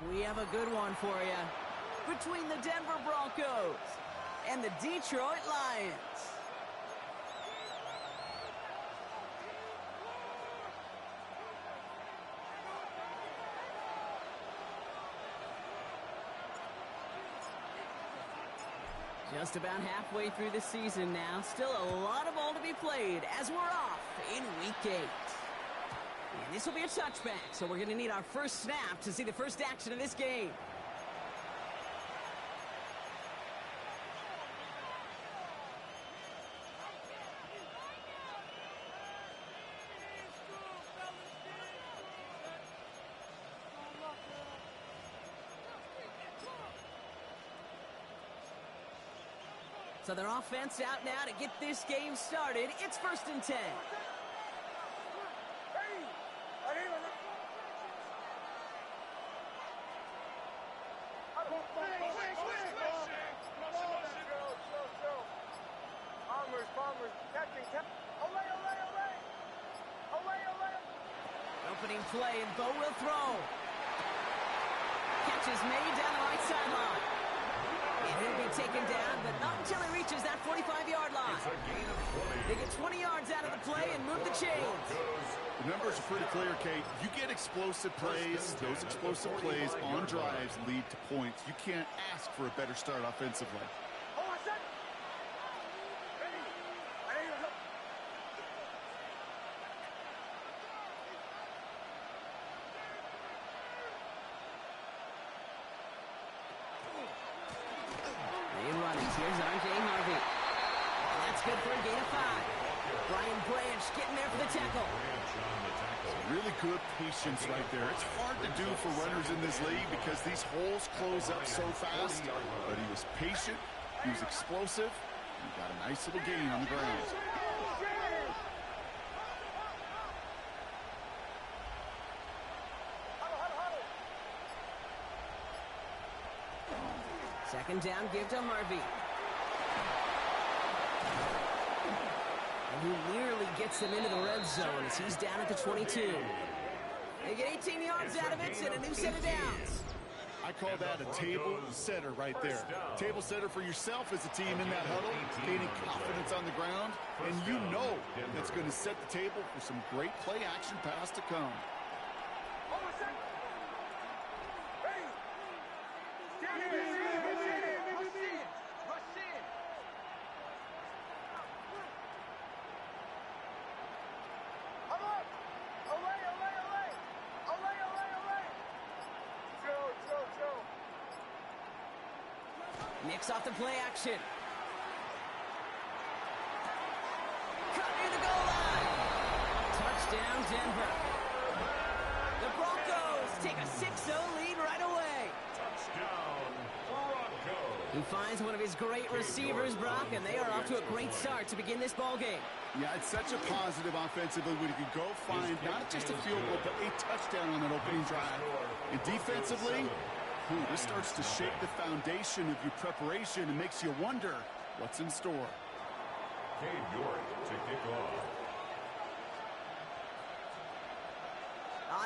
We have a good one for you. Between the Denver Broncos and the Detroit Lions. Just about halfway through the season now. Still a lot of ball to be played as we're off in Week 8. And this will be a touchback, so we're going to need our first snap to see the first action of this game. So their offense out now to get this game started. It's 1st and 10. Opening play, and Bo will throw. Catch is made down the right sideline. And he'll be taken down, but not until he reaches that 45-yard line. They get 20 yards out of the play and move the chains. The numbers are pretty clear, Kate. You get explosive plays. Those explosive plays on drives lead to points. You can't ask for a better start offensively. Good for a gain of 5. Brian Branch getting there for the tackle. Really good patience right there. It's hard to do for runners in this league because these holes close up so fast. But he was patient, he was explosive, and he got a nice little gain on the ground. Second down, give to Harvey. Who nearly gets them into the red zone as he's down at the 22. They get 18 yards out of it and a new set of downs. I call that a table setter right there. Table setter for yourself as a team in that huddle, gaining confidence on the ground, and you know that's going to set the table for some great play action pass to come. Mix off the play action. Cut near the goal line. Touchdown, Denver. The Broncos take a 6-0 lead right away. Touchdown, Broncos. He finds one of his great receivers, Brock, and they are off to a great start to begin this ball game. Yeah, it's such a positive offensively when you can go find not just a field goal, but a touchdown on that opening drive. And defensively, this starts to shake the foundation of your preparation and makes you wonder what's in store. Cade York to kick off.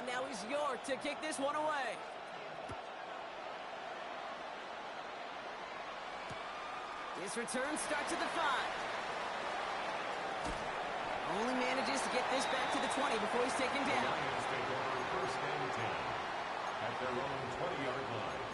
Now he's York to kick this one away. This return starts at the 5. Only manages to get this back to the 20 before he's taken down. Lions take over 1st and 10 at their own 20-yard line.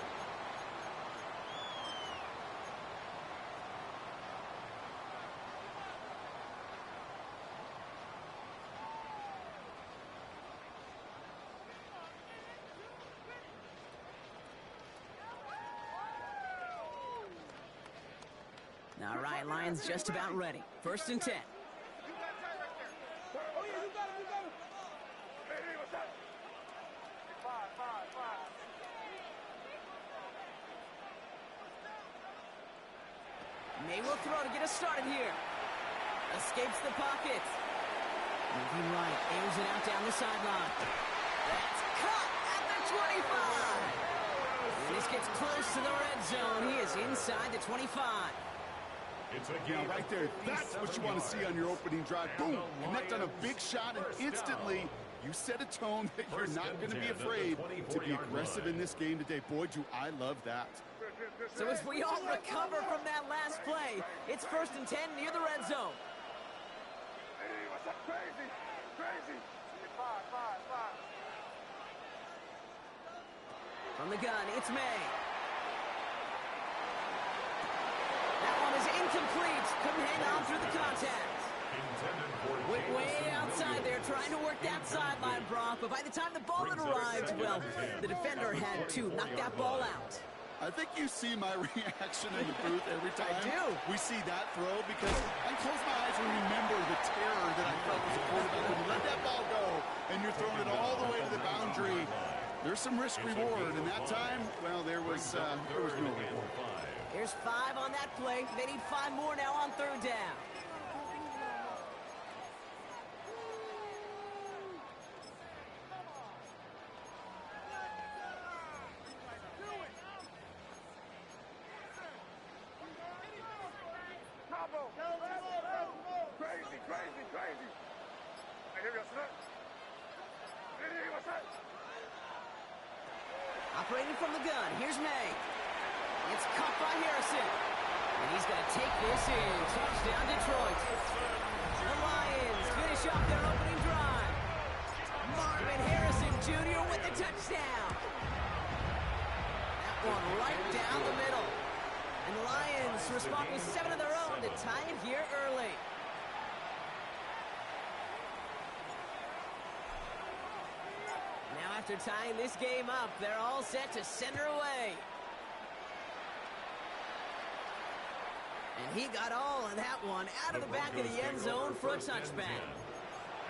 All right, Lions just about ready. 1st and 10. May will throw to get us started here. Escapes the pocket. Moving right, aims it out down the sideline. That's caught at the 25. And this gets close to the red zone. He is inside the 25. Yeah, right there. That's what you want to see on your opening drive. Boom! Connect on a big shot, and instantly You set a tone that you're not going to be afraid to be aggressive in this game today. Boy, do I love that. So as we all recover from that last play, it's 1st and 10 near the red zone. Hey, what's up? Crazy. Five. From the gun, it's May. That one is incomplete. Couldn't hang on through the contact. Way outside there, trying to work that sideline, Brock. But by the time the ball had arrived, well, the defender had to knock that ball out. I think you see my reaction in the booth every time I do. we see that throw, because I close my eyes and remember the terror that I felt as a quarterback when you let that ball go and you're throwing it all the way to the boundary. There's some risk reward, and that time, well, there was no reward. There's 5 on that play. They need 5 more now on 3rd down. Crazy. Hey, here we go, son. Hey, what's up? Operating from the gun, here's May. It's caught by Harrison. And he's going to take this in. Touchdown, Detroit. The Lions finish off their opening drive. Marvin Harrison Jr. with the touchdown. That one right down the middle. And the Lions respond with 7 of their own to tie it here early. Now after tying this game up, they're all set to send her away. And he got all of that one out of the back of the end zone for a touchback.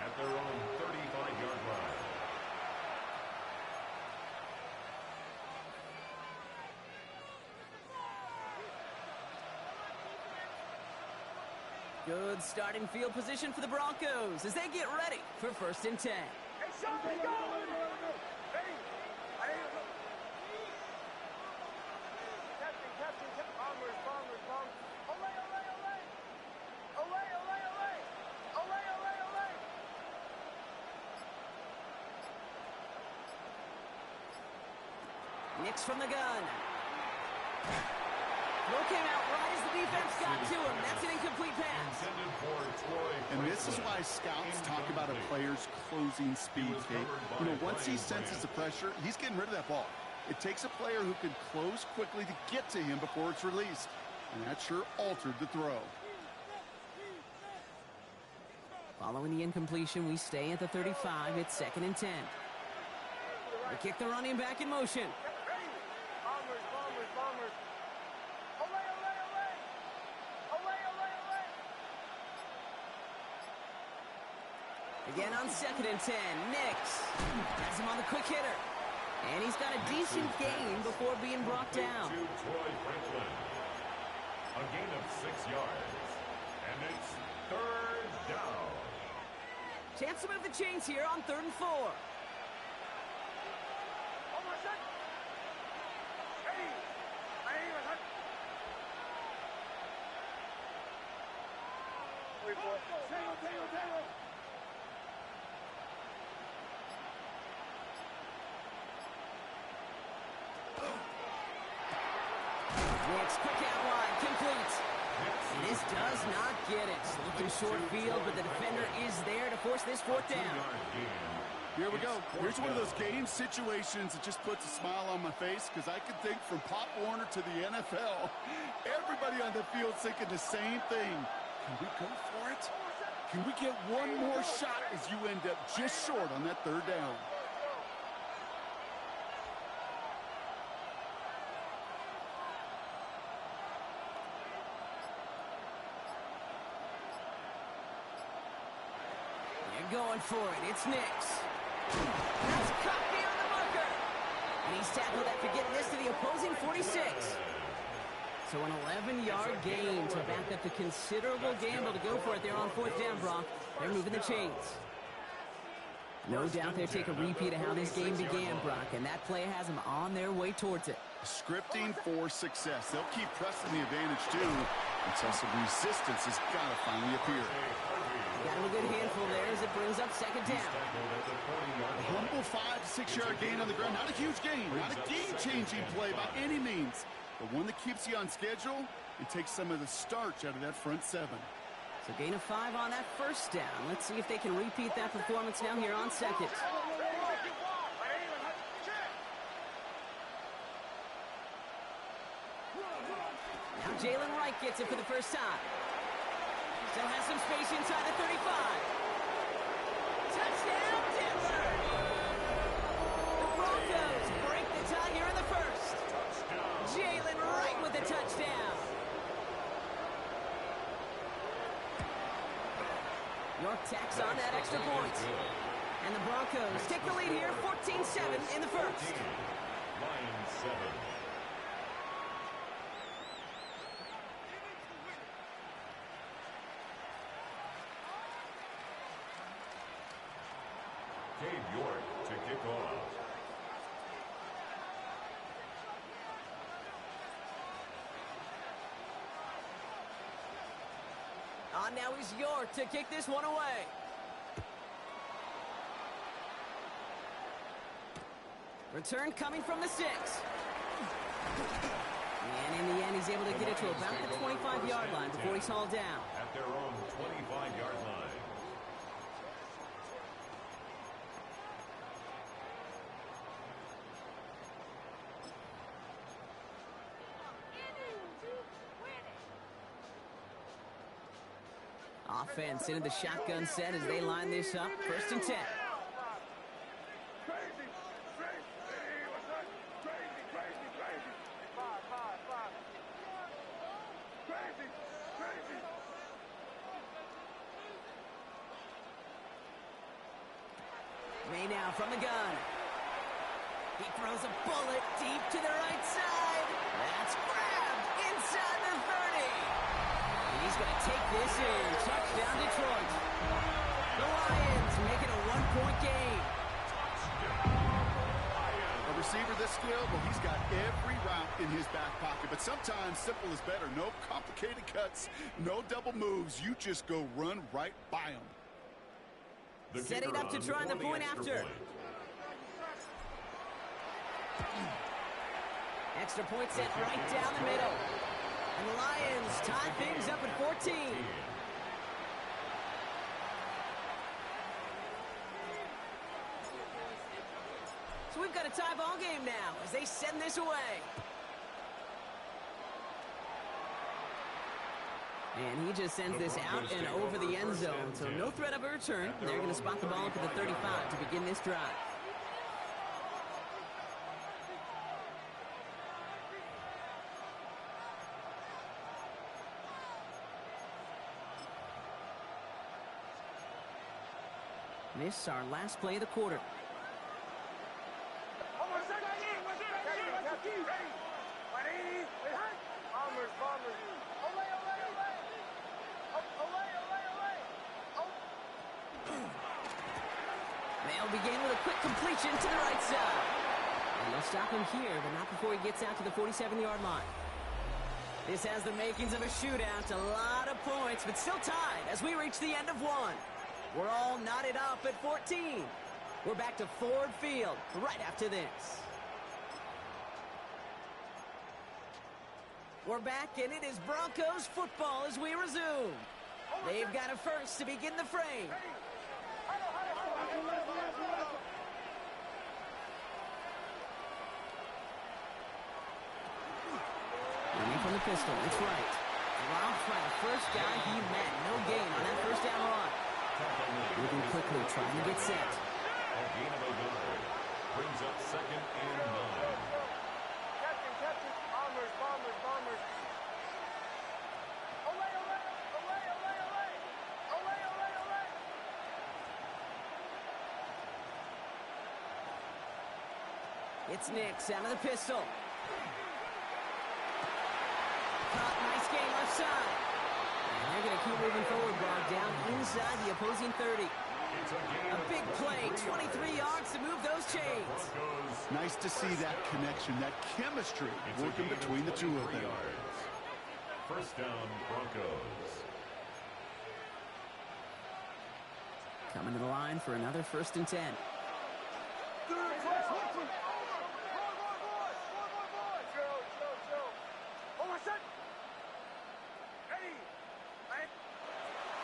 At their own 35-yard line. Good starting field position for the Broncos as they get ready for 1st and 10. Hey, Sean, let's go! Hey! Captain. Bombers. Olay! Nix from the gun. Throw came out right as the defense got to him. That's an incomplete pass. And this is why scouts talk about a player's closing speed, Kate. You know, once he senses the pressure, he's getting rid of that ball. It takes a player who can close quickly to get to him before it's released. And that sure altered the throw. Following the incompletion, we stay at the 35. It's 2nd and 10. They kick the running back in motion. Bombers. Olay! Again on 2nd and 10. Nix has him on the quick hitter. And he's got a decent gain before being brought down. To Troy Franklin. A gain of 6 yards. And it's 3rd down. Chance to move the chains here on 3rd and 4. Tango. Nix, quick out wide, complete. And this does not get it. Looking short field, but the defender is there to force this 4th down. Here we go. Here's one of those game situations that just puts a smile on my face, because I can think from Pop Warner to the NFL, everybody on the field thinking the same thing. Can we go for it? Can we get one more shot as you end up just short on that 3rd down? They're going for it. It's Nix. That's caught beyond the marker. And he's tackled after getting this to the opposing 46. So an 11-yard gain to back up the considerable gamble to go for it there on 4th down, Brock. They're moving the chains. No doubt they'll take a repeat of how this game began, Brock, and that play has them on their way towards it. Scripting for success. They'll keep pressing the advantage, too, until some resistance has got to finally appear. Got him a good handful there as it brings up second down. A humble 5 to 6 yard gain on the ground. Not a huge gain, not a game-changing play by any means, but one that keeps you on schedule and takes some of the starch out of that front 7. So gain of 5 on that first down. Let's see if they can repeat that performance now here on second. Now Jalen Wright gets it for the first time. Still has some space inside the 35. Touchdown, Denver! The Broncos break the tie here in the first. Jalen Wright with the touchdown. York tacks on that extra point. And the Broncos take the lead here, 14-7 in the first. Lions 7. Dave York to kick off. On now is York to kick this one away. Return coming from the 6. And in the end, he's able to get it to about the 25-yard line before he's hauled down. At their own 25-yard line. Offense into the shotgun set as they line this up. 1st and 10. May now from the gun. He throws a bullet deep to the right side. That's grabbed inside the 30. He's going to take this in. Touchdown, Detroit. The Lions make it a 1-point game. A receiver this skilled, well, he's got every route in his back pocket, but sometimes simple is better. No complicated cuts, no double moves. You just go run right by him. Setting up to try the point after. Extra point set right down the middle. And the Lions tie things up at 14. So we've got a tie ball game now as they send this away. And he just sends this out and over the end zone. So no threat of a return. They're going to spot the ball up at the 35 to begin this drive. This is our last play of the quarter. They'll begin with a quick completion to the right side. And they'll stop him here, but not before he gets out to the 47-yard line. This has the makings of a shootout. A lot of points, but still tied as we reach the end of one. We're all knotted up at 14. We're back to Ford Field right after this. We're back, and it is Broncos football as we resume. They've got a first to begin the frame. Running from the pistol, it's right. Dropped by the first guy he met. No gain on that first down run. Moving quickly, trying to get set. A gain of a yard. Brings up 2nd and 9. Captain, bombers. Olay. It's Nix out of the pistol. Caught, nice game left side. And they're going to keep moving forward, ball down inside the opposing 30. A big play, 23 yards to move those chains. Nice to see that connection, that chemistry working between the two of them. First down, Broncos. Coming to the line for another 1st and 10.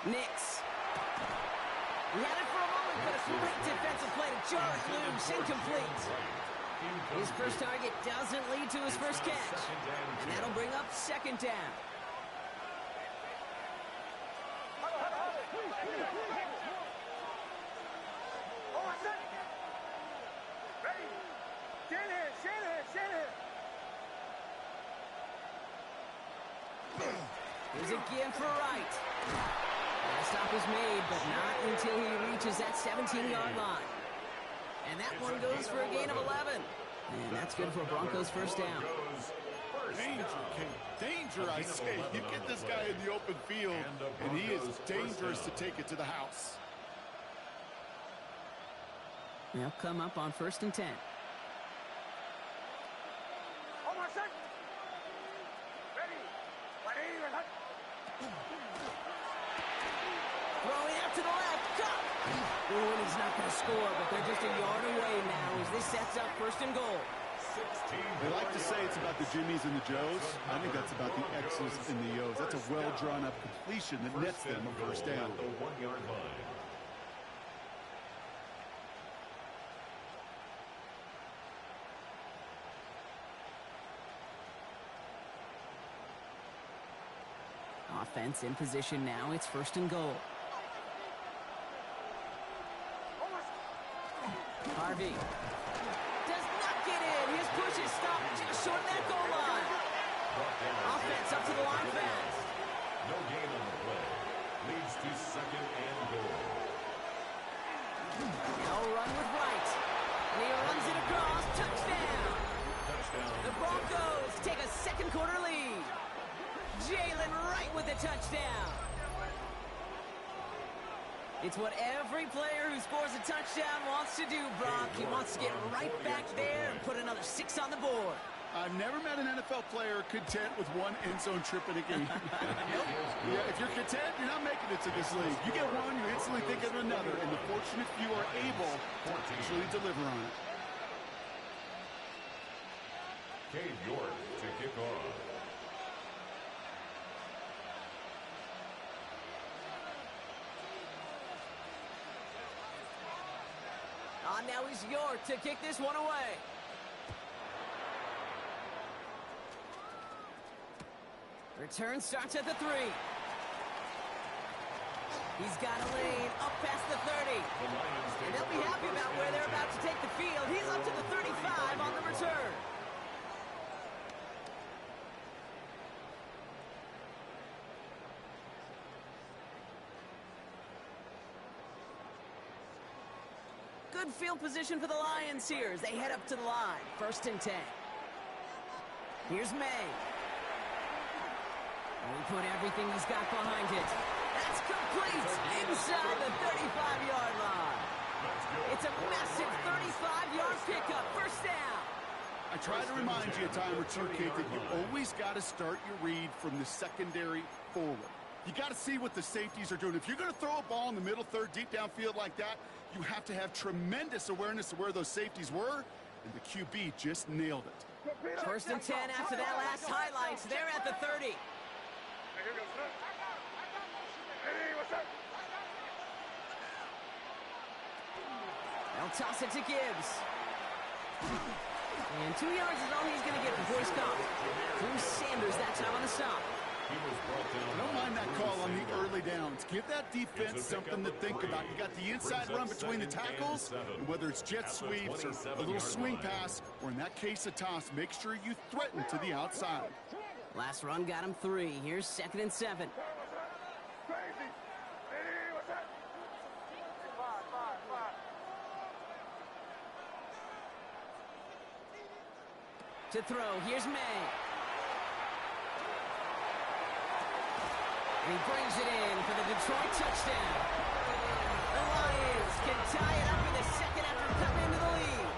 Knicks. He had it for a moment, but a great defensive play to jar it loose, incomplete. His first target doesn't lead to his first catch, and that'll bring up 2nd down. Here's a give for Wright. The stop is made, but not until he reaches that 17-yard line. And that one goes for a gain of 11. And that's good for a Broncos 1st down. Danger, Kate. Danger, I say. You get this guy in the open field, and he is dangerous to take it to the house. They'll come up on 1st and 10. Throwing out to the left. Cut! Oh, and he's not going to score, but they're just a yard away now as this sets up 1st and goal. They like to say it's about the Jimmies and the Joes. I think that's about the X's and the O's. That's a well-drawn-up completion that nets them a 1st down. The 1-yard line. Offense in position now. It's 1st and goal. Harvey does not get in. His push is stopped just short of that goal line. Offense up to the line fast. No gain on the play. Leads to 2nd and goal. Now run with Wright. And he runs it across. Touchdown. The Broncos take a 2nd quarter lead. Jalen Wright with the touchdown. It's what every player who scores a touchdown wants to do, Brock. He wants to get right back there and put another 6 on the board. I've never met an NFL player content with 1 end zone trip in a game. Yeah, if you're content, you're not making it to this league. You get one, you instantly think of another, and the fortunate few are able to actually deliver on it. Cade York to kick off. Now he's York to kick this one away. Return starts at the 3. He's got a lane up past the 30. And they'll be happy about where they're about to take the field. He's up to the 35 on the return. Good field position for the Lions here as they head up to the line. 1st and 10. Here's May. And we put everything he's got behind it. That's complete inside the 35-yard line. It's a massive 35-yard pickup. 1st down. I try to remind you a time or two, Kate, that you always got to start your read from the secondary forward. You got to see what the safeties are doing. If you're going to throw a ball in the middle third, deep downfield like that, you have to have tremendous awareness of where those safeties were, and the QB just nailed it. 1st and 10 after that last highlights. They're at the 30. They'll toss it to Gibbs. And 2 yards is all he's going to get before he's stopped. Here's Sanders that time on the stop. I don't mind that call on the early downs. Give that defense something to think about. You got the inside run between the tackles, and whether it's jet sweeps or a little swing pass, or in that case a toss, make sure you threaten to the outside. Last run got him 3. Here's 2nd and 7. To throw, here's May. And he brings it in for the Detroit touchdown. The Lions can tie it up in the 2nd after coming into the lead.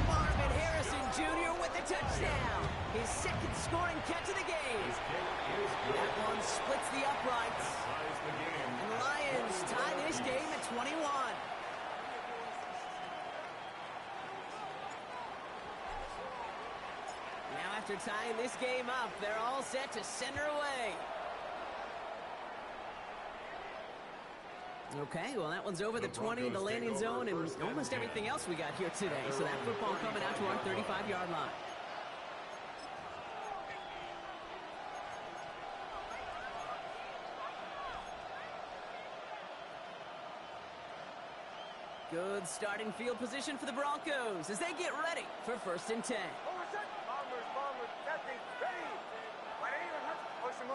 Marvin Harrison Jr. with the touchdown. His second scoring catch of the game. That one splits the uprights. And the Lions tie this game at 21. Now after tying this game up, they're all set to send her away. Okay, well, that one's over the 20, the landing zone, and almost everything else we got here today. So that football coming out to our 35-yard line. Good starting field position for the Broncos as they get ready for 1st and 10.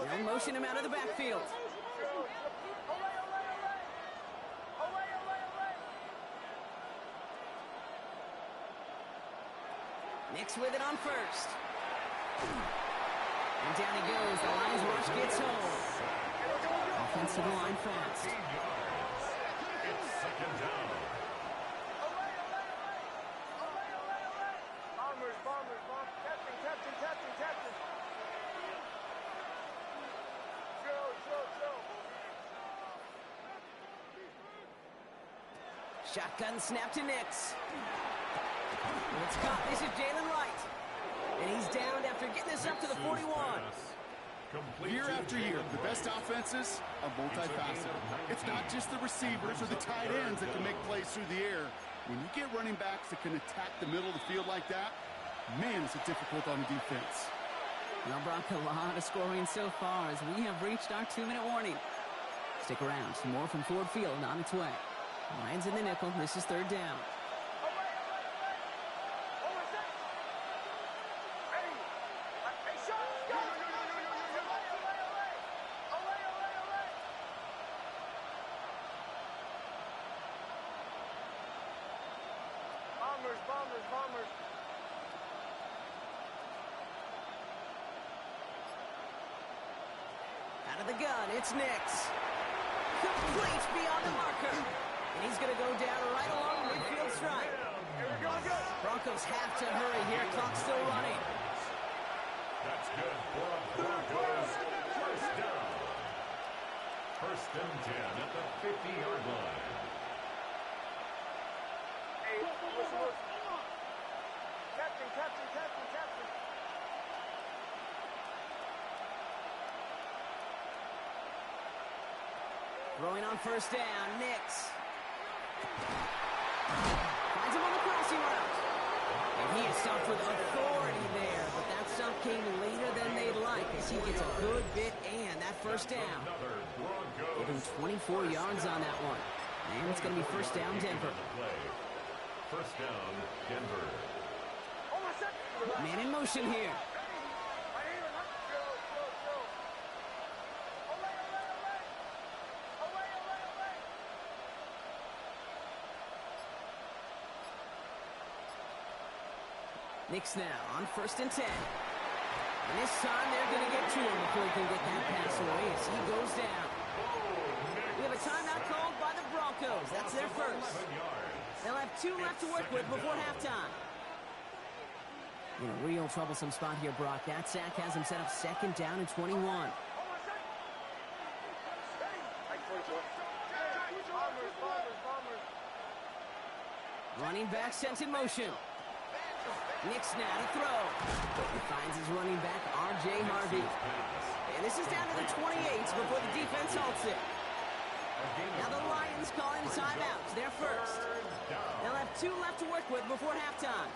They'll motion him out of the backfield. Nix with it on 1st. And down he goes. The Lions rush gets home. Offensive line fast. It's 2nd down. Shotgun snap to Nix. It's caught. This is Jalen Wright. And he's down after getting this up to the 41. Year after year, the best offenses are multifaceted. It's not just the receivers or the tight ends that can make plays through the air. When you get running backs that can attack the middle of the field like that, man, is it difficult on the defense. Well, Brock, a lot of scoring so far as we have reached our 2-minute warning. Stick around. Some more from Ford Field on its way. Lions in the nickel. This is 3rd down. Bombers. Out of the gun, it's Nix. Complete beyond the marker. And he's going to go down right along midfield stripe. Broncos have to hurry here. Clock's still running. That's good for Broncos. 1st down. 1st and 10 at the 50-yard line. Captain. Throwing on 1st down, Nix. Finds him on the crossing route. And he is stopped with authority there, but that stop came later than they'd like as he gets a good bit and that 1st down. Give him 24 yards on that one. And it's going to be 1st down, Denver. 1st down, Denver. Man in motion here. Nix now on 1st and 10. And this time they're going to get to him before he can get that pass away as he goes down. We have a timeout called by the Broncos. That's their 1st. They'll have 2 left to work with before halftime. In a real troublesome spot here, Brock. That sack has him set up 2nd down and 21. Running back sent in motion. Nix now to throw. He finds his running back, R.J. Harvey. And this is down to the 28s before the defense halts it. Now the Lions calling timeouts. They're 1st. They'll have 2 left to work with before halftime.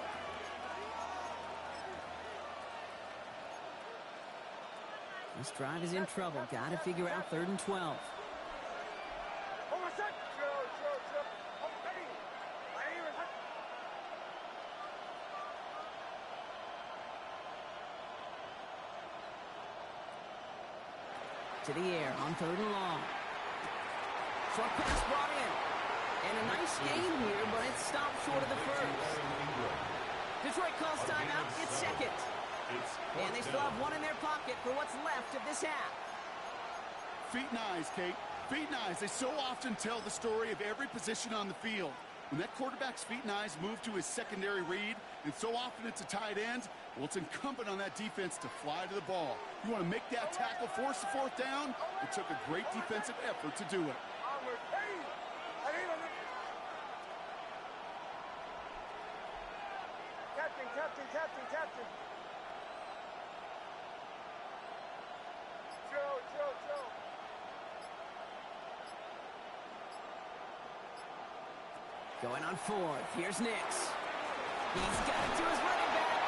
This drive is in trouble. Got to figure out 3rd and 12. To the air on 3rd and long. Short pass brought in. And a nice gain here, but it's stopped short of the 1st. Detroit calls timeout. It's 2nd. And they still have 1 in their pocket for what's left of this half. Feet and eyes, Kate. Feet and eyes. They so often tell the story of every position on the field. When that quarterback's feet and eyes move to his secondary read, and so often it's a tight end, Well, it's incumbent on that defense to fly to the ball. You want to make that tackle, force the fourth down? It took a great defensive effort to do it. Captain. Joe. Going on fourth. Here's Nix. He's got it to his running back.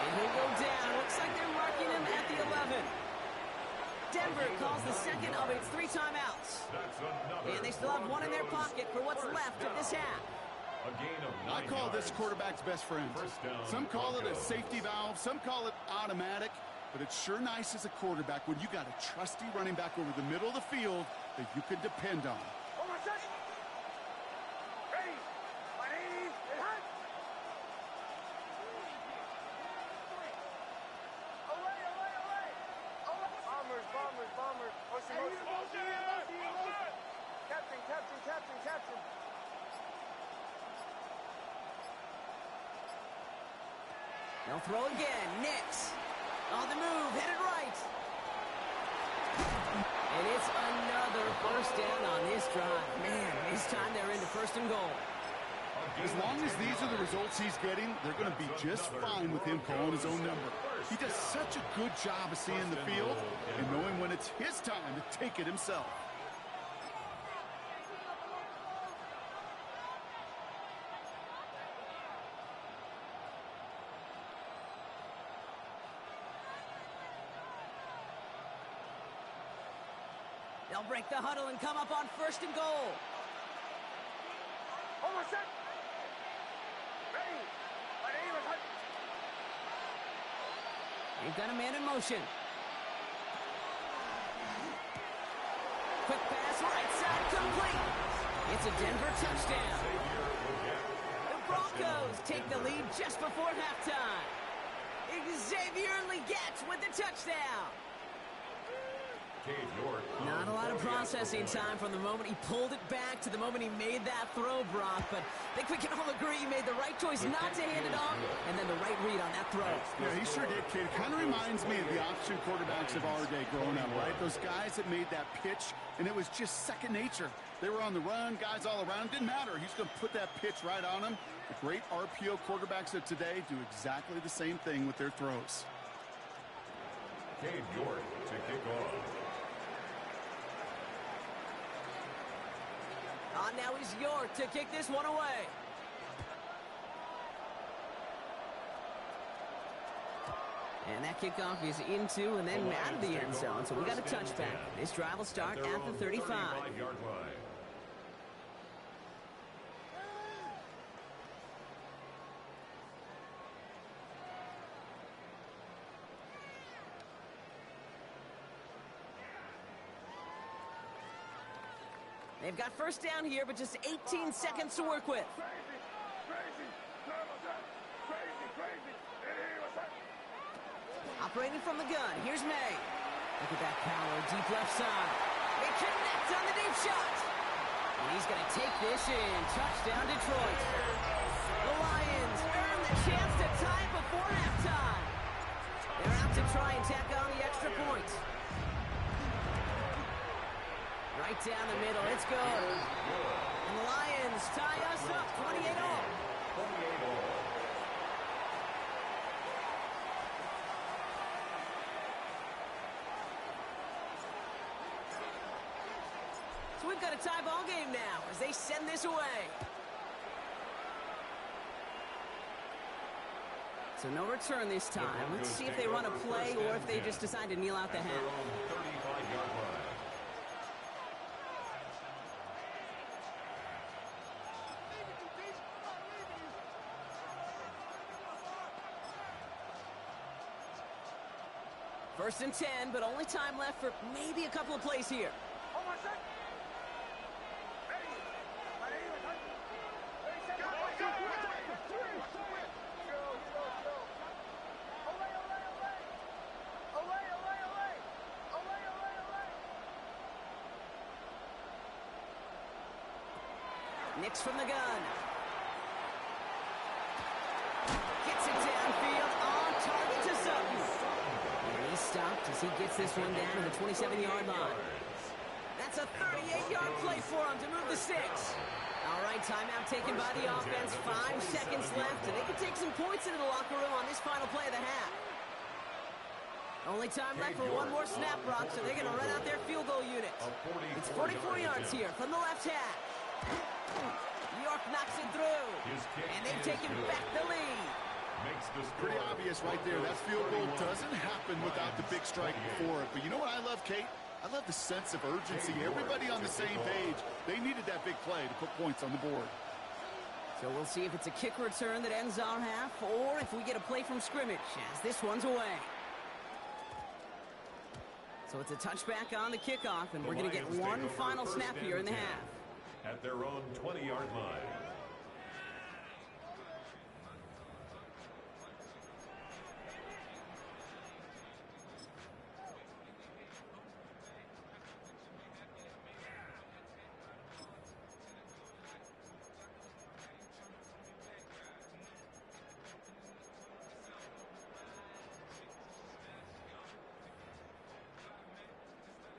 And he'll go down. Looks like they're marking him at the 11. Denver calls the second of its 3 timeouts. And they still have one in their pocket for what's left of this half. I call this quarterback's best friend. Some call it a safety valve, some call it automatic, but it's sure nice as a quarterback when you got a trusty running back over the middle of the field that you can depend on. Captain. They'll throw again. Nix. On the move. Headed right. And it's another first down on this drive. Man, this time they're into first and goal. As long as these are the results he's getting, they're going to be just fine with him calling his own number. He does such a good job of seeing the field and knowing when it's his time to take it himself. They'll break the huddle and come up on first and goal. They've got a man in motion. Quick pass, right side, complete. It's a Denver touchdown. The Broncos take the lead just before halftime. Xavier Legette with the touchdown. Not a lot of processing time from the moment he pulled it back to the moment he made that throw, Brock. But I think we can all agree he made the right choice not to hand it off, and then the right read on that throw. Yeah, he sure did, kid. It kind of reminds me of the option quarterbacks of our day growing up, right? Those guys that made that pitch, and it was just second nature. They were on the run, guys all around. Didn't matter. He's going to put that pitch right on them. The great RPO quarterbacks of today do exactly the same thing with their throws. Cade York to kick off. On now is York to kick this one away. And that kickoff is into and then out of the end zone. So we got a touchback. This drive will start at the 35. They've got first down here, but just 18 seconds to work with. Operating from the gun, here's May. Look at that power, deep left side. They connect on the deep shot. And he's going to take this in. Touchdown, Detroit. The Lions earn the chance to tie it before halftime. They're out to try and tack on the extra point. Right down the middle, it's good. And the Lions tie us up, 28 all. So we've got a tie ball game now as they send this away. So no return this time. Let's see if they run a play or if they just decide to kneel out the half. First and 10, but only time left for maybe a couple of plays here. Nix from the gun. Gets it downfield onto as he gets this one down to the 27-yard line. That's a 38-yard play for him to move the sticks. All right, timeout taken by the offense. 5 seconds left, and they can take some points into the locker room on this final play of the half. Only time left for one more snap, Brock, so they're going to run out their field goal unit. It's 44 yards here from the left hash. York knocks it through, and they've taken back the lead. Pretty obvious right there. That field goal doesn't happen without the big strike before it. But you know what I love, Kate? I love the sense of urgency. Everybody on the same page. They needed that big play to put points on the board. So we'll see if it's a kick return that ends our half, or if we get a play from scrimmage, as this one's away. So it's a touchback on the kickoff, and we're going to get one final snap here in the half. At their own 20-yard line.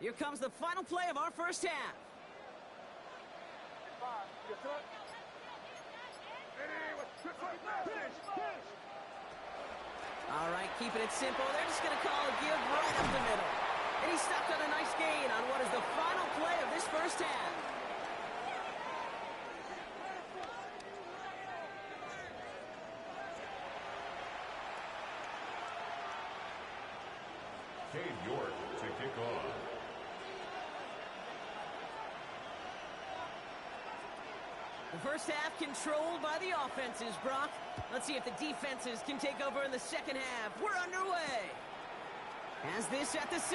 Here comes the final play of our first half. All right, keeping it simple. They're just going to call a give right up the middle. And he stopped on a nice gain on what is the final play of this first half. Cade York to kick off. The first half controlled by the offenses, Brock. Let's see if the defenses can take over in the second half. We're underway. Has this at the 6.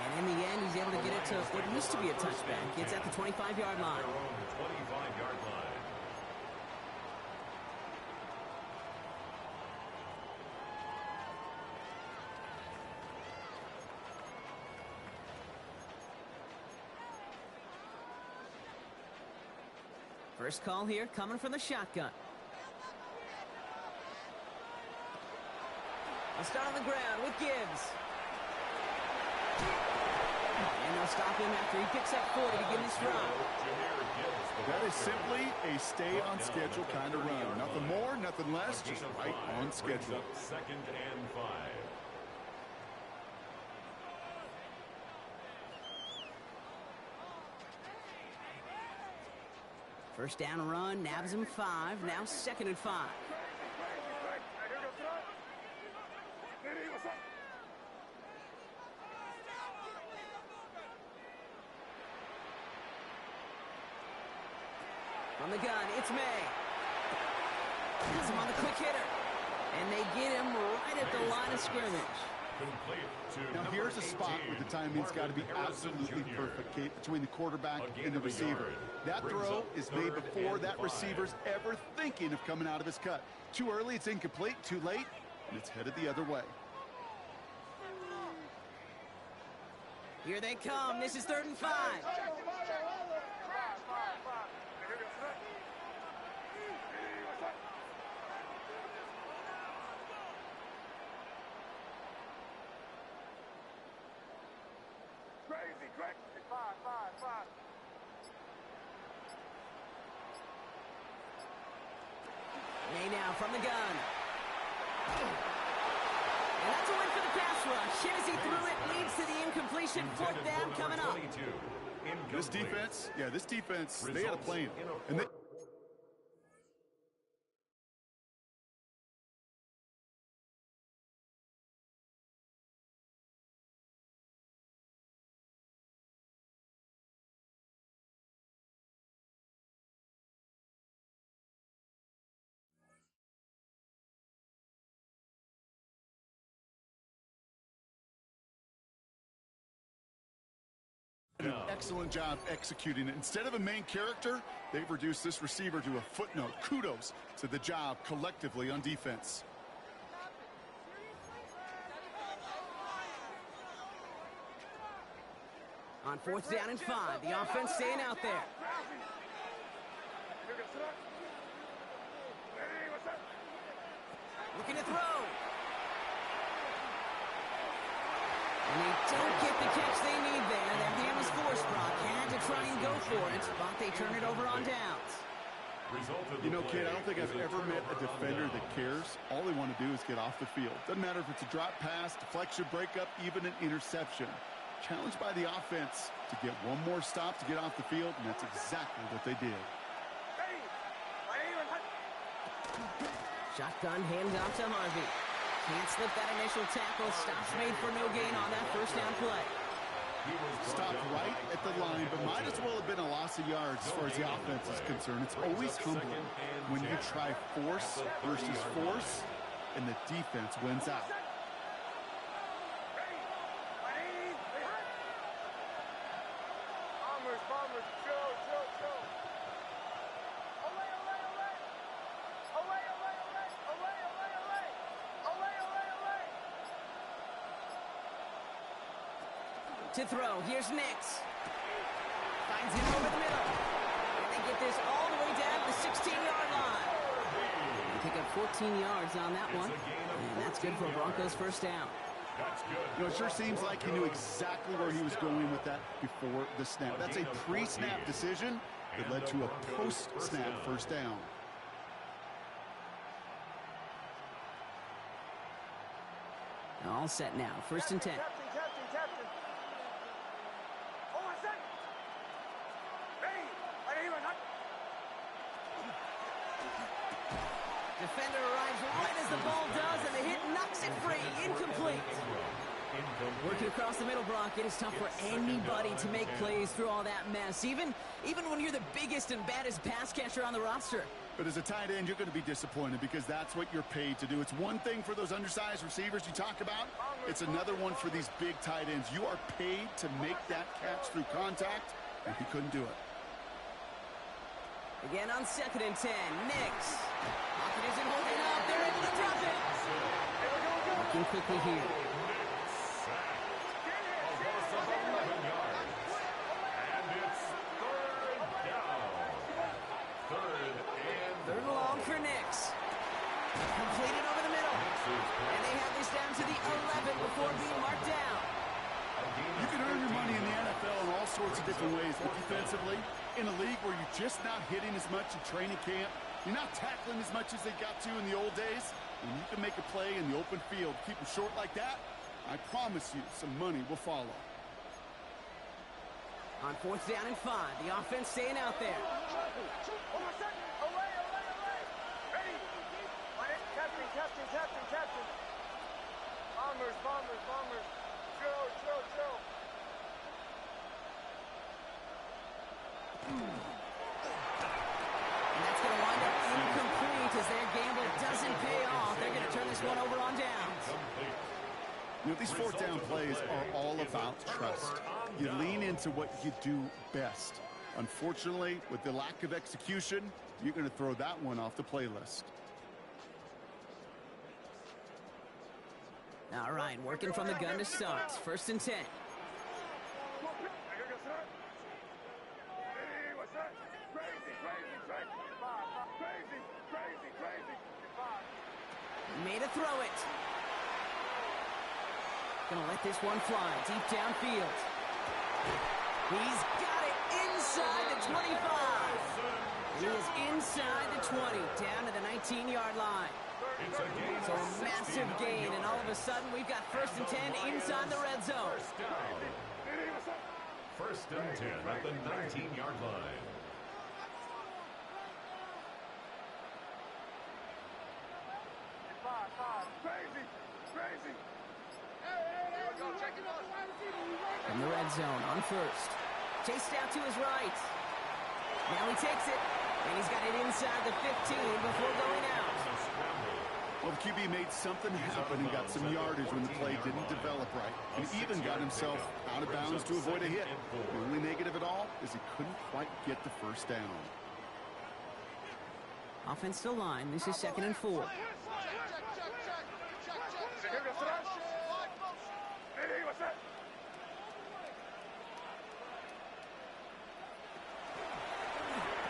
And in the end, he's able to get it to what used to be a touchback. It's at the 25-yard line. Their own 25-yard line. First call here coming from the shotgun. They'll start on the ground with Gibbs. And they'll stop him after he picks up 40 to begin this run. That is simply a stay-on-schedule kind of run. Nothing more, nothing less, just right on schedule. Second and 5. First down run, nabs him 5. Now second and 5. From the gun, it's May. Has him on the quick hitter. And they get him right at the line of scrimmage. Now here's a spot where the timing's got to be absolutely perfect, Kate, between the quarterback and the receiver. That throw is made before that receiver's ever thinking of coming out of his cut. Too early, it's incomplete. Too late, and it's headed the other way. Here they come. This is 3rd and 5. May now from the gun. And that's a win for the pass rush. As he threw it, leads to the incompletion. 4th down coming up. This defense, they had a plan. And they did an excellent job executing it. Instead of a main character, they've reduced this receiver to a footnote. Kudos to the job collectively on defense. On 4th down and 5, the offense staying out there. Looking to throw. They don't get the catch they need there. That hand was forced, Brock. Had to try and go for it, but they turn it over on downs. You know, kid, I don't think I've ever met a defender that cares. All they want to do is get off the field. Doesn't matter if it's a drop pass, deflection, breakup, even an interception. Challenged by the offense to get one more stop to get off the field, and that's exactly what they did. Shotgun hands off to Harvey. Can't slip that initial tackle. Stops made for no gain on that first down play. Stopped right at the line, but might as well have been a loss of yards as far as the offense is concerned. It's always humbling when you try force versus force, and the defense wins out. To throw, here's Nix. Finds him over the middle. And they get this all the way down to the 16-yard line. They pick up 14 yards on that one. And that's good for Broncos first down. You know, it sure seems like he knew exactly where he was going with that before the snap. That's a pre-snap decision that led to a post-snap first down. All set now, 1st and 10. Defender arrives right as the ball does, and the hit knocks it free. Incomplete. Working across the middle, Brock, it is tough for anybody to make plays through all that mess, even when you're the biggest and baddest pass catcher on the roster. But as a tight end, you're going to be disappointed because that's what you're paid to do. It's one thing for those undersized receivers you talk about. It's another one for these big tight ends. You are paid to make that catch through contact, and he couldn't do it. Again on 2nd and 10, Nix. Pocket isn't holding up. They're able to drop it. Working quickly here. Third and long for Nix. Completed over the middle. And they have this down to the 11 before being marked down. You can earn your money in the NFL in all sorts of different ways, but defensively, in a league where you're just not hitting as much in training camp, you're not tackling as much as they got to in the old days, when you can make a play in the open field, keep them short like that, I promise you some money will follow. On 4th down and 5, the offense staying out there. Captain. Bombers. Chill. And that's going to wind up incomplete as their gamble doesn't pay off. They're going to turn this one over on downs. You know, these 4th down plays are all about trust. You lean into what you do best. Unfortunately, with the lack of execution, you're going to throw that one off the playlist. All right, working from the gun to start. 1st and 10. Made a throw it. Gonna let this one fly deep downfield. He's got it inside the 25. He is inside the 20, down to the 19-yard line. So a massive gain, and all of a sudden we've got 1st and 10 inside the red zone. First and 10 at the 19-yard line. In the red zone on 1st. Chased out to his right. Now he takes it, and he's got it inside the 15 before going out. Well, the QB made something happen and got some yardage when the play didn't develop right. And even got himself out of bounds to avoid a hit. The only negative at all is he couldn't quite get the first down. Offensive line, this is 2nd and 4.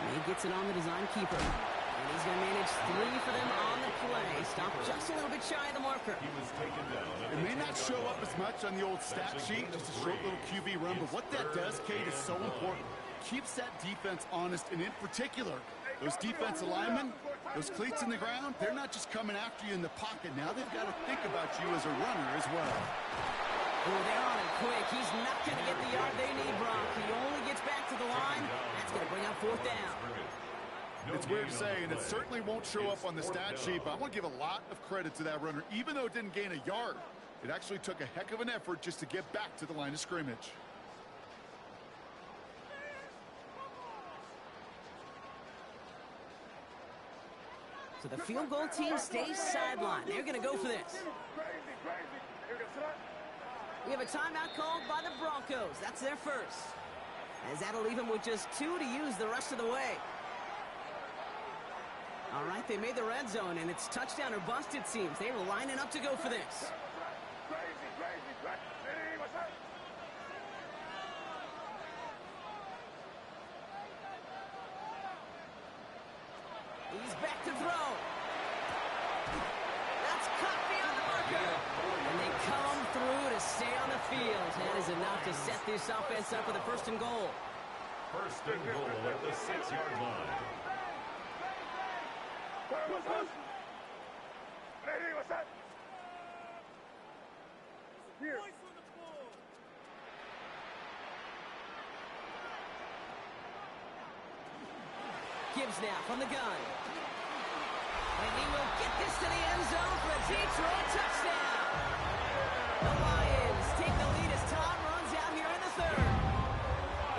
He gets it on the design keeper. And He's going to manage 3 for them on the play. Stop just a little bit shy of the marker. He was taken down. It may not show up as much on the old stat sheet, just a short little QB run, but what that does, Kate, is so important. Keeps that defense honest, and in particular, those defensive linemen, those cleats in the ground, they're not just coming after you in the pocket. Now they've got to think about you as a runner as well. Oh, they're on it quick. He's not going to get the yard they need, Brock. He only gets back to the line. That's going to bring up 4th down. It's weird to say, and it certainly won't show up on the stat sheet, but I want to give a lot of credit to that runner. Even though it didn't gain a yard, it actually took a heck of an effort just to get back to the line of scrimmage. So the field goal team stays sidelined. They're going to go for this. We have a timeout called by the Broncos. That's their first. As that'll leave them with just 2 to use the rest of the way. All right, they made the red zone, and it's touchdown or bust, it seems. They were lining up to go for this. He's back to throw. That's caught beyond the marker. And they come through to stay on the field. That is enough to set this offense up with a 1st and goal. 1st and goal at the 6-yard line. Gibbs now from the gun. And he will get this to the end zone for a Detroit touchdown. The Lions take the lead as Tom runs out here in the 3rd.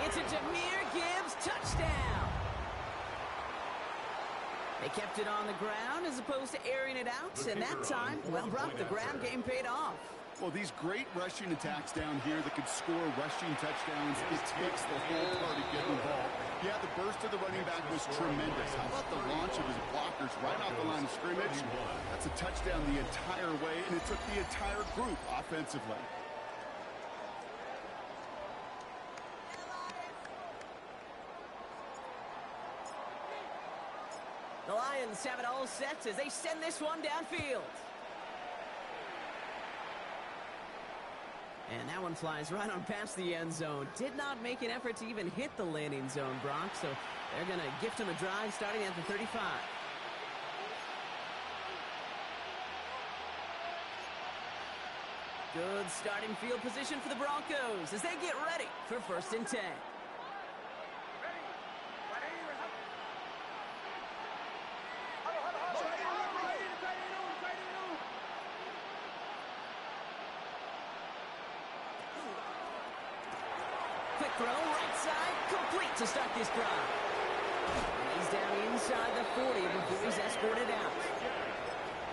It's a Jahmyr Gibbs touchdown. They kept it on the ground as opposed to airing it out, and that time, well, Brock, the ground game paid off. Well, these great rushing attacks down here that can score rushing touchdowns, it takes the whole party getting involved. Yeah, the burst of the running back was tremendous. How about the launch of his blockers right off the line of scrimmage? That's a touchdown the entire way, and it took the entire group offensively. The Lions have it all set as they send this one downfield. And that one flies right on past the end zone. Did not make an effort to even hit the landing zone, Brock, so they're going to gift him a drive starting at the 35. Good starting field position for the Broncos as they get ready for 1st and 10. Quick throw, right side, complete to start this drive. And he's down inside the 40 before he's escorted out.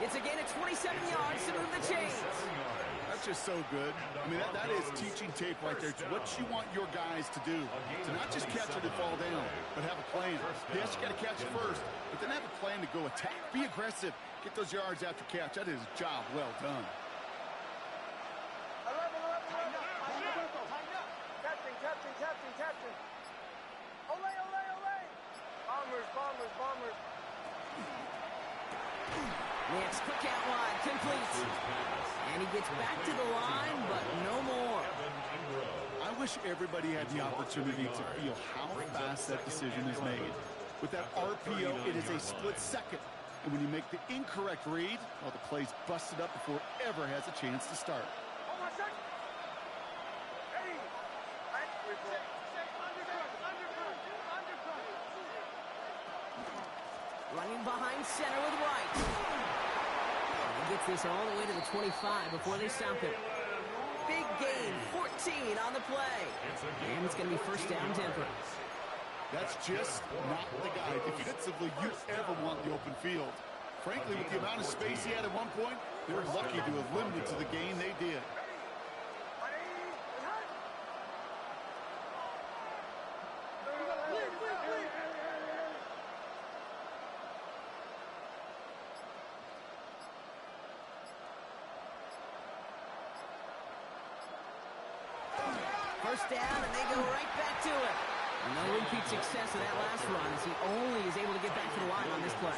It's a gain of 27 yards to move the chains. That's just so good. I mean, that is teaching tape right there. It's what you want your guys to do. To not just catch it and fall down, but have a plan. Yes, you got to catch it first, but then have a plan to go attack. Be aggressive. Get those yards after catch. That is a job well done. Captain. Ole. Bombers. Next, quick out wide, complete. And he gets back to the line, but no more. I wish everybody had the opportunity to feel how fast that decision is made. With that RPO, it is a split second. And when you make the incorrect read, well, the play's busted up before it ever has a chance to start. Running behind center with Wright. And he gets this all the way to the 25 before they stop him. Big gain, 14 on the play. And it's going to be 1st down Denver. That's just not the guy defensively you ever want in the open field. Frankly, with the amount of space he had at one point, they were lucky to have limited to the gain they did. First down, and they go right back to it. And no repeat success of that last run as he only is able to get back to the line on this play.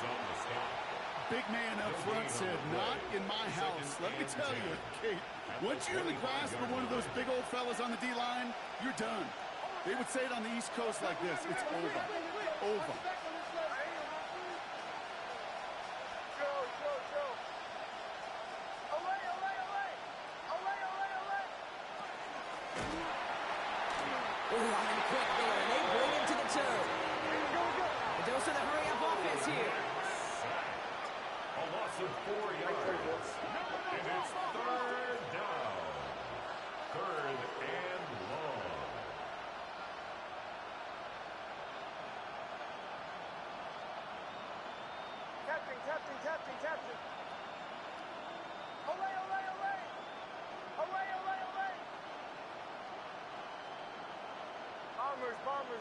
Big man up front said, not in my house. Let me tell you, Kate, once you're in the grasp of one of those big old fellas on the D-line, you're done. They would say it on the East Coast like this. It's over. Over. Oh, and quick there, and they bring him to the toe. A dose of the hurry-up offense here. A loss of 4 yards. And it's third down. Third and long. Captain. Away.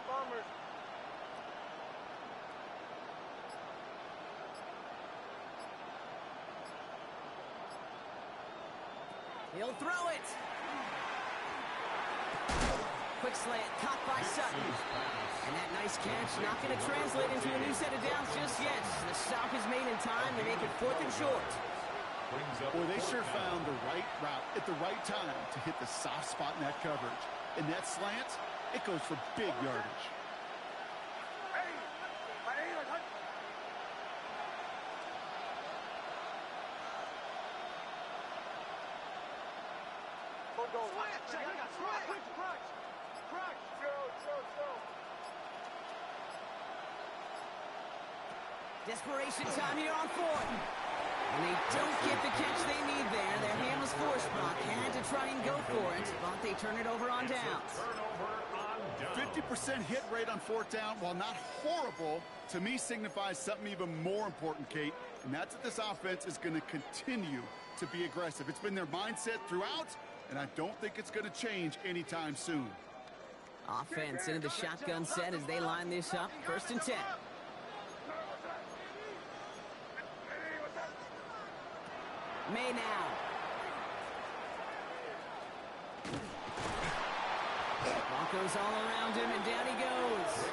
Bombers. He'll throw it. Quick slant, caught by Sutton. And that nice catch not going to translate into a new set of downs just yet. The stop is made in time to make it 4th and short. Boy, they sure found the right route at the right time to hit the soft spot in that coverage. And that slant, it goes for big yardage. Desperation time here on 4th. And they don't get the catch they need there. Their hand was forced, Brock. Had to try and go for it, but they turn it over on downs. 50% hit rate on 4th down, while not horrible, to me signifies something even more important, Kate. And that's that this offense is going to continue to be aggressive. It's been their mindset throughout, and I don't think it's going to change anytime soon. Offense into the shotgun set as they line this up. 1st and 10. May now. Broncos all around him, and down he goes.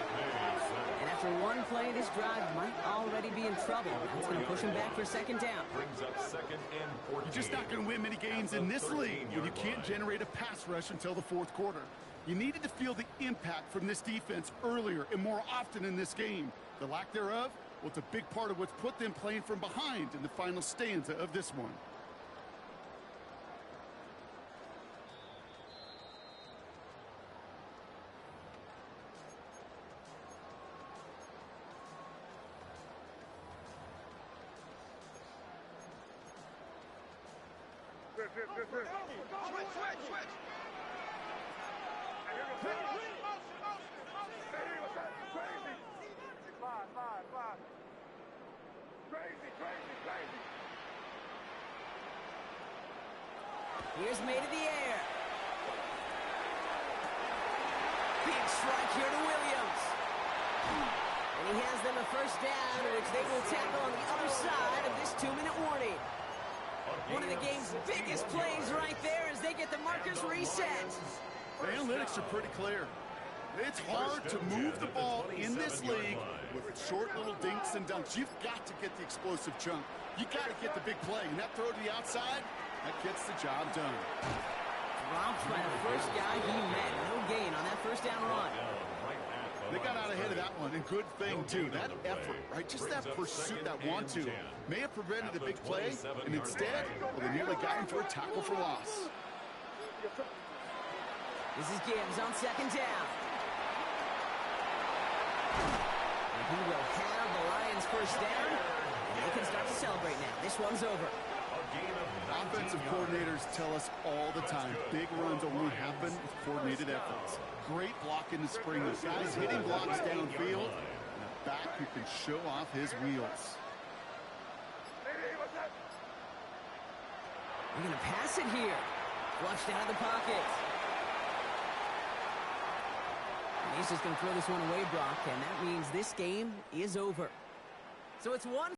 And after one play, this drive might already be in trouble. That's going to push him back for 2nd down. Brings up 2nd and 14. You're just not going to win many games in this league when you can't generate a pass rush until the 4th quarter. You needed to feel the impact from this defense earlier and more often in this game. The lack thereof, well, it's a big part of what's put them playing from behind in the final stanza of this one. Switch. Crazy. Here's made in the air. Big strike here to Williams. And he has them a 1st down, which they will tackle on the other side of this 2-minute warning. One of the game's biggest plays right there as they get the markers reset. The analytics are pretty clear. It's hard to move the ball in this league with short little dinks and dunks. You've got to get the explosive chunk. You got to get the big play. And that throw to the outside, that gets the job done. Dropped by the first guy he met. No gain on that 1st down run. They got out ahead of that one, and good thing, too. That effort, right? Just that pursuit, that want-to, may have prevented a big play, and instead, well, they nearly got him for a tackle for loss. This is Gibbs on 2nd down. And he will have the Lions 1st down, and they can start to celebrate now. This one's over. Offensive coordinators tell us all the time, big runs only happen with coordinated efforts. Great block in the spring with guys hitting blocks downfield, and a back who can show off his wheels. We're going to pass it here. Flushed out of the pocket. And he's just going to throw this one away, Brock, and that means this game is over. So it's 1